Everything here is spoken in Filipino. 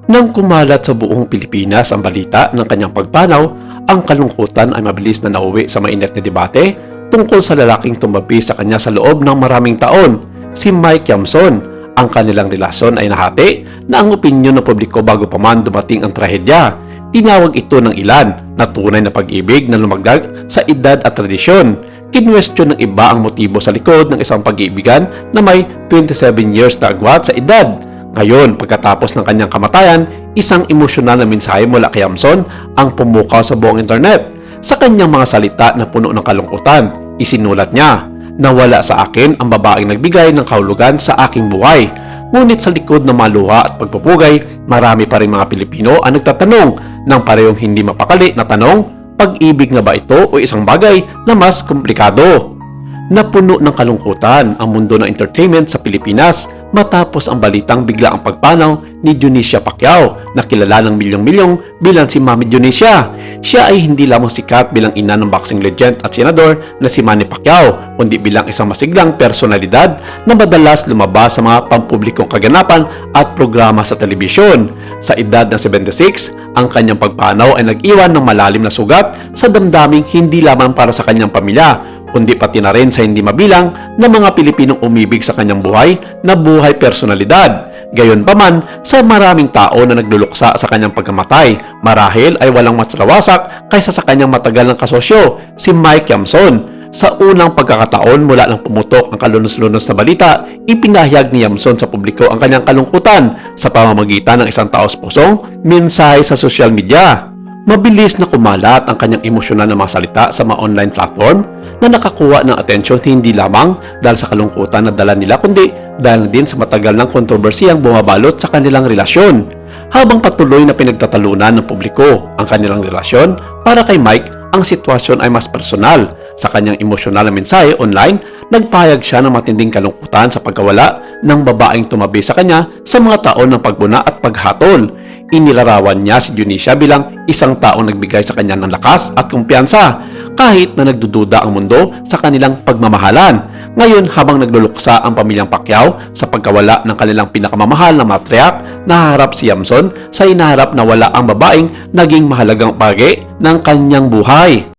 Nang kumalat sa buong Pilipinas ang balita ng kanyang pagpanaw, ang kalungkutan ay mabilis na nauwi sa mainit na debate tungkol sa lalaking tumabi sa kanya sa loob ng maraming taon, si Mike Yamson. Ang kanilang relasyon ay nahati na ang opinyon ng publiko bago pa man dumating ang trahedya. Tinawag ito ng ilan na tunay na pag-ibig na lumagdag sa edad at tradisyon. Kinwestiyon ng iba ang motibo sa likod ng isang pag-iibigan na may 27 years na agwat sa edad. Ngayon, pagkatapos ng kanyang kamatayan, isang emosyonal na mensahe mula kay Yamson ang pumukaw sa buong internet. Sa kanyang mga salita na puno ng kalungkutan, isinulat niya, "Nawala sa akin ang babaeng nagbigay ng kahulugan sa aking buhay. Ngunit sa likod ng mga luha at pagpupugay, marami pa rin mga Pilipino ang nagtatanong ng parehong hindi mapakali na tanong, pag-ibig na ba ito o isang bagay na mas komplikado?" Napuno ng kalungkutan ang mundo ng entertainment sa Pilipinas matapos ang balitang bigla ang pagpanaw ni Dionisio Pacquiao na kilala ng milyong-milyong bilang si Mami Dionisia. Siya ay hindi lamang sikat bilang ina ng boxing legend at senador na si Manny Pacquiao, kundi bilang isang masiglang personalidad na madalas lumabas sa mga pampublikong kaganapan at programa sa telebisyon. Sa edad ng 76, ang kanyang pagpanaw ay nag-iwan ng malalim na sugat sa damdaming hindi lamang para sa kanyang pamilya, kundi pati na rin sa hindi mabilang na mga Pilipinong umibig sa kanyang buhay na buhay personalidad. Gayunpaman, sa maraming tao na nagluluksa sa kanyang pagkamatay, marahil ay walang mas lawasak kaysa sa kanyang matagal ng kasosyo, si Mike Yamson. Sa unang pagkakataon mula nang pumutok ang kalunos-lunos na balita, ipinahayag ni Yamson sa publiko ang kanyang kalungkutan sa pamamagitan ng isang taos-pusong mensahe sa social media. Mabilis na kumalat ang kanyang emosyonal na mga salita sa mga online platform na nakakuha ng atensyon hindi lamang dahil sa kalungkutan na dala nila kundi dahil din sa matagal ng kontrobersiyang bumabalot sa kanilang relasyon. Habang patuloy na pinagtatalunan ng publiko ang kanilang relasyon, para kay Mike, ang sitwasyon ay mas personal. Sa kanyang emosyonal na mensahe online, nagpahayag siya ng matinding kalungkutan sa pagkawala ng babaeng tumabi sa kanya sa mga taon ng pagbuna at paghatol. Inilarawan niya si Dionisia bilang isang taong nagbigay sa kanya ng lakas at kumpiyansa kahit na nagdududa ang mundo sa kanilang pagmamahalan. Ngayon, habang nagluluksa ang pamilyang Pacquiao sa pagkawala ng kanilang pinakamamahal na matriarch, nahaharap si Yamson sa hinaharap na wala ang babaeng naging mahalagang bahagi ng kanyang buhay.